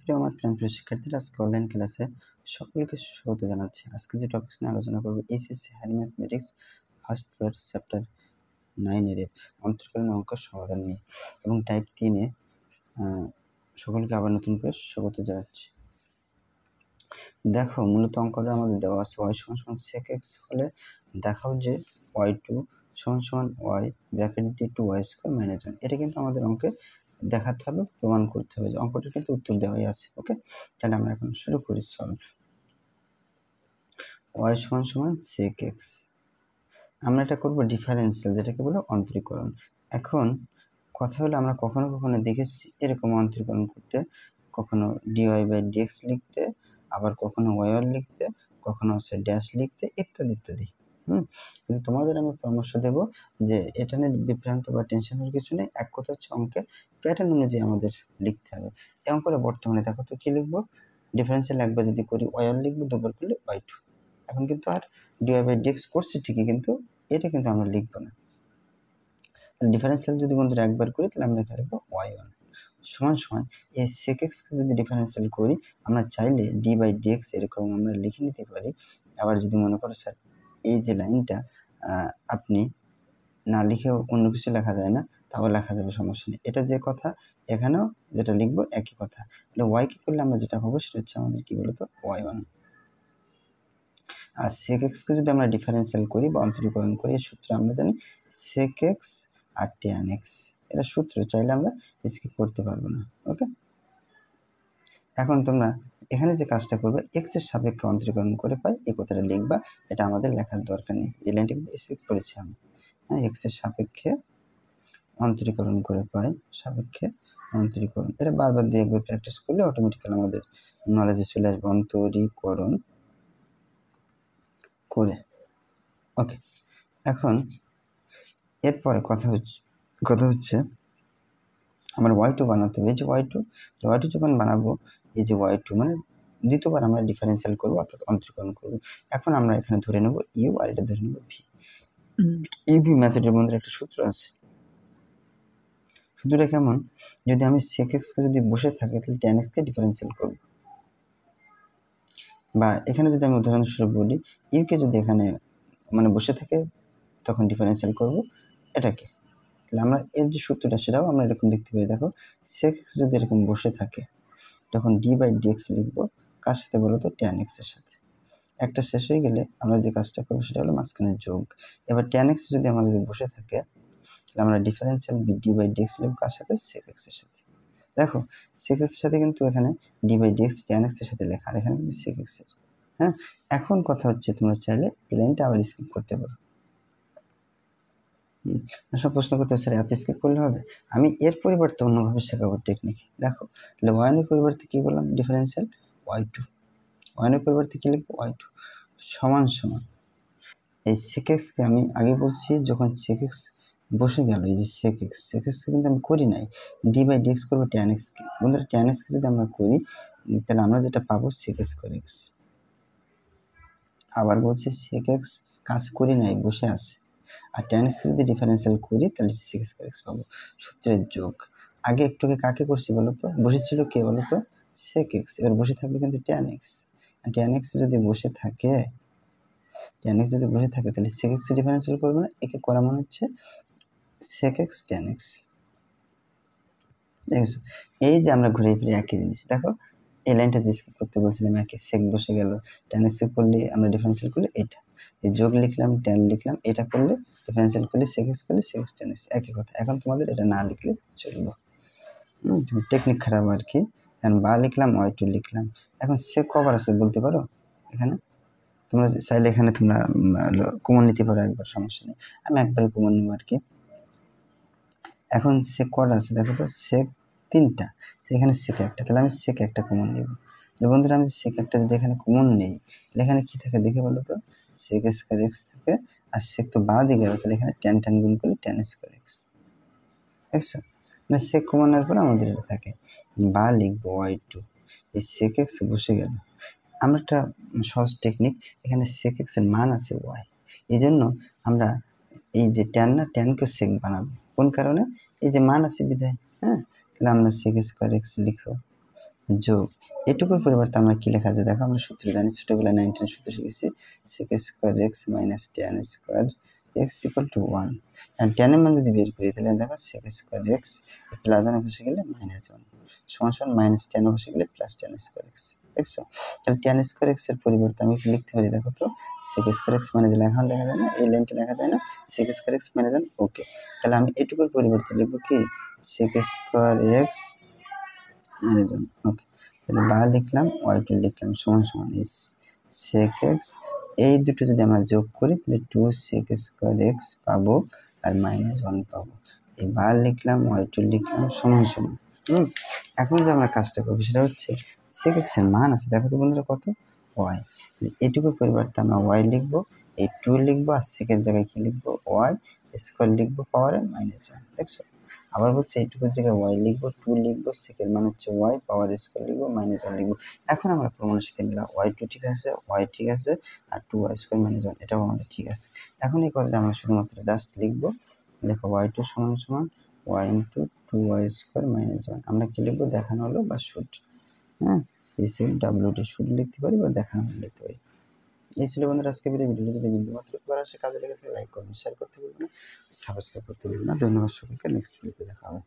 প্রিয় আমার প্রিয় শিক্ষার্থীরা, আজকে অনলাইন ক্লাসে সকলকে স্বাগত জানাচ্ছি। আজকে যে টপিক নিয়ে আলোচনা করব, HSC higher mathematics first paper chapter 9 এর অন্তর্কলন অঙ্ক সমাধান নিয়ে এবং টাইপ 3 এ সকলকে আবার নতুন করে স্বাগত জানাচ্ছি। দেখো, মূলত অঙ্কটা আমাদের দেওয়া আছে y সমান sec x হলে দেখাও যে y2 সমান y ব্র্যাকেট দিয়ে 2y স্কয়ার মাইনাস 1। এটা কিন্তু আমাদের অঙ্কে দেখাতে হবে, প্রমাণ করতে হবে যে অঙ্কটা কিন্তু উত্তর দেওয়াই আছে। ওকে, তাহলে আমরা এখন শুরু করি সলভ। y সমান sec x, আমরা এটা করব ডিফারেন্সিয়াল, যেটাকে বলে অন্তরীকরণ। এখন কথা হলো, আমরা কখনো কখনো দেখেছি এরকম অন্তরীকরণ করতে, কখনো dy/dx লিখতে, আবার কখনো y1 লিখতে, কখনো হচ্ছে ড্যাশ লিখতে, ইত্যাদি ইত্যাদি। কিন্তু তোমাদের আমি পরামর্শ দেব যে এটা নিয়ে বিভ্রান্ত বা টেনশনের কিছু নেই। এক কথা হচ্ছে অঙ্কে প্যাটার্ন অনুযায়ী আমাদের লিখতে হবে। এই অঙ্কটা বর্তমানে দেখো তো কি লিখবো, ডিফারেন্সিয়াল একবার যদি করি y1 লিখবো, দুবার করলে y2। এখন কিন্তু আর dy/dx করছি ঠিকই, কিন্তু এটা কিন্তু আমরা লিখবো না। ডিফারেন্সিয়াল যদি বন্ধুরা একবার করি, তাহলে আমরা এখানে লিখবো y1 সমান এই sec x কে যদি ডিফারেন্সিয়াল করি, আমরা চাইলে d/dx এরকম আমরা লিখে নিতে পারি। আবার যদি মনে করো স্যার এই যে লাইনটা আপনি না লিখেও অন্য কিছু লেখা যায় না, তাও লেখা যাবে, সমস্যা নেই। এটা যে কথা এখানেও যেটা লিখবো একই কথা। তাহলে y কে করলে আমরা যেটা পাবো সেটা হচ্ছে আমাদের কি বলতো y1। আর sec x কে যদি আমরা ডিফারেন্সিয়াল করি বা অন্তরীকরণ করি, এর সূত্র আমরা জানি sec x আর tan x। এটা সূত্র, চাইলে আমরা স্কিপ করতে পারবো না। ওকে, এখন তোমরা এখানে যে কাজটা করবে, x এর সাপেক্ষে অন্তরীকরণ করে পাই এই কথাটা লিখবা। এটা আমাদের লেখার দরকার নেই, এই লাইনটা কিন্তু স্কিপ করেছি আমি। হ্যাঁ, x এর সাপেক্ষে অন্তরীকরণ করে পাই, সাপেক্ষে অন্তরীকরণ, এটা বারবার দিয়ে একবার প্র্যাকটিস করলে অটোমেটিক্যালি আমাদের নলেজে চলে আসবে, অন্তরীকরণ করে। ওকে, এখন এরপরে কথা হচ্ছে আমার y2 বানাতে হবে। এই যে y2 যখন বানাবো, এই যে y2 মানে দ্বিতীয়বার আমরা ডিফারেন্সিয়াল করবো, অর্থাৎ অন্তরীকরণ করবো। এখন আমরা এখানে ধরে নেব u আর এটা ধরে নেব v। ইউভি মেথডের মধ্যে একটা সূত্র আছে। সূত্রটা কেমন, যদি আমি sec x কে যদি বসে থাকে, তাহলে tan x কে ডিফারেন্সিয়াল করব। বা এখানে যদি আমি উদাহরণস্বরূপ বলি, u কে যদি এখানে মানে বসে থাকে, তখন ডিফারেন্সিয়াল করব এটাকে। তাহলে আমরা এর যে সূত্রটা সেটাও আমরা এরকম লিখতে পারি। দেখো, sec x যদি এরকম বসে থাকে, তখন d/dx লিখবো কার সাথে বলো তো, tan x এর সাথে। একটা শেষ হয়ে গেলে আমরা যে কাজটা করবো সেটা হলো মাঝখানে যোগ। এবার tan x যদি আমাদের বসে থাকে, তাহলে আমরা ডিফারেন্সিয়াল d/dx লিখবো কার সাথে, sec x এর সাথে। দেখো, sec x এর সাথে কিন্তু এখানে d/dx tan x এর সাথে লেখা, আর এখানে কিন্তু sec x এর। হ্যাঁ, এখন কথা হচ্ছে তোমরা চাইলে এই লাইনটা আবার স্কিপ করতে পারো। সব প্রশ্ন করতে স্যার এত স্কিপ করলে হবে? আমি এর পরিবর্তে অন্যভাবে শেখাবো টেকনিক। দেখো, তাহলে y1 এর পরিবর্তে কি বললাম, ডিফারেন্সিয়াল y2। y1 এর পরিবর্তে কি লিখবো, y2 সমান এই sec x কে আমি আগে বলছি, যখন sec x বসে গেল, এই যে sec x কে কিন্তু আমি করি নাই, d/dx করবো tan x কে। বন্ধুরা, tan x কে যদি আমরা করি, তাহলে আমরা যেটা পাবো sec square x। আবার বলছি sec x কাজ করি নাই, বসে আছে। আর tan x যদি ডিফারেন্সিয়াল করি, তাহলে sec square x পাবো। সূত্রের যোগ। আগে একটুকে কাকে করছি বলো তো, বসেছিল কে বলো তো, sec x। এবার বসে থাকবে কিন্তু tan x। আর tan x যদি বসে থাকে, তাহলে sec x ডিফারেন্সিয়াল করবে না, একে করা মানে হচ্ছে sec x tan x। দেখছো, এই যে আমরা ঘুরে ফিরে একই জিনিস। দেখো, এই লাইনটা স্কিপ করতে বলছিলাম, একই sec বসে গেল, tan x করলে আমরা ডিফারেন্সিয়াল করলে এটা, এই যোগ লিখলাম, tan লিখলাম, এটা করলে ডিফারেন্সিয়াল করলে sec x করলে sec x tan x, একই কথা। এখন তোমাদের এটা না লিখলে চলবে, টেকনিক খারাপ আর কি। কারণ বা লিখলাম, y2 লিখলাম। এখন sec কবার আছে বলতে পারো? এখানে তোমরা চাইলে এখানে তোমরা কমন নিতে পারো, একবার সমস্যা নেই, আমি একবারই কমন নেবো আর কি। এখন sec কটা আছে দেখো তো, sec 3টা, এখানে sec 1টা, তাহলে আমি sec 1টা কমন নেব। বন্ধুরা, আমি sec 1টা যদি এখানে কমন নেই, তাহলে এখানে কি থাকে দেখে বলো তো, sec square x থাকে, আর sec তো বাদ দিয়ে গেল, তাহলে এখানে tan গুণ করলে tan square x। দেখছো, মানে sec কমন নেওয়ার পর আমাদের এটা থাকে, বা লিখবো y2, এই sec x বসে গেল। আমরা একটা সহজ টেকনিক, এখানে sec x এর মান আছে y, এই জন্য আমরা এই যে tan কে sec বানাবো। কোন কারণে, এই যে মান আছে বিধায়। হ্যাঁ, তাহলে আমরা sec square x লিখো, যোগ এটুকুর পরিবর্তে আমরা কি লেখা যায় দেখো, আমরা সূত্র জানি, ছোটবেলায় 9 সূত্র শিখেছি, sec square X minus tan square X equal to 1। আর tan এর মান যদি বের করি তাহলে দেখো sec স্কোয়ার এক্স প্লাস 1 বসে গেলে মাইনাস 1 সমান সমান মাইনাস tan বসে গেলে প্লাস tan স্কোয়ার এক্স। দেখছো, তাহলে tan স্কোয়ার এক্স এর পরিবর্তে আমি কি লিখতে পারি দেখো তো, sec স্কোয়ার এক্স মানে লেখা লেখা যায় না, এই লাইনটা লেখা যায় না, sec স্কোয়ার এক্স মাইনাস 1। ওকে, তাহলে আমি এটুকুর পরিবর্তে লিখবো কি sec স্কোয়ার এক্স মাইনাস 1। ওকে, তাহলে বা লিখলাম y2 লিখলাম সমান সমান sec x, এই দুটো যদি আমরা যোগ করি তাহলে 2 sec স্কোয়ার এক্স পাবো আর মাইনাস 1 পাবো। এই বা লিখলাম y2 লিখলাম সমান সমান। এখন যে আমরা কাজটা করবো সেটা হচ্ছে sec x এর মান আছে দেখো তো বন্ধুরা কত, y। এটুকুর পরিবর্তে আমরা y লিখবো, এই 2 লিখবো আর sec এর জায়গায় কি লিখবো y স্কোয়ার লিখবো পাওয়ারের মাইনাস 1। দেখছো, আবার বলছে এইটুকুর জায়গায় y লিখবো, 2 লিখবো, সেকেন্ড মান হচ্ছে y, পাওয়ার স্কোয়ার লিখবো, মাইনাস 1 লিখবো। এখন আমরা প্রমাণের সাথে মিলাম, y2 ঠিক আছে, y ঠিক আছে, আর 2y স্কোয়ার মাইনাস 1 এটাও আমাদের ঠিক আছে। এখন এই কথাটা আমরা শুধুমাত্র জাস্ট লিখবো, লেখো y2 সমান সমান y into 2y square minus 1। আমরা কি লিখবো, দেখানো হলো বা শুট, হ্যাঁ, এই ছিল WT, শুট লিখতে পারি বা দেখানো হলো লিখতে পারি। এই ছিল বন্ধুরা আজকে ভিডিওটি যদি বিন্দুমাত্র উপকার আসে, কাজে লেগে থাকে লাইক করবেন, শেয়ার করতে ভুলবেন না, সাবস্ক্রাইব করতে ভুলবেন না। ধন্যবাদ সকলকে, নেক্সট ভিডিওতে দেখা হবে।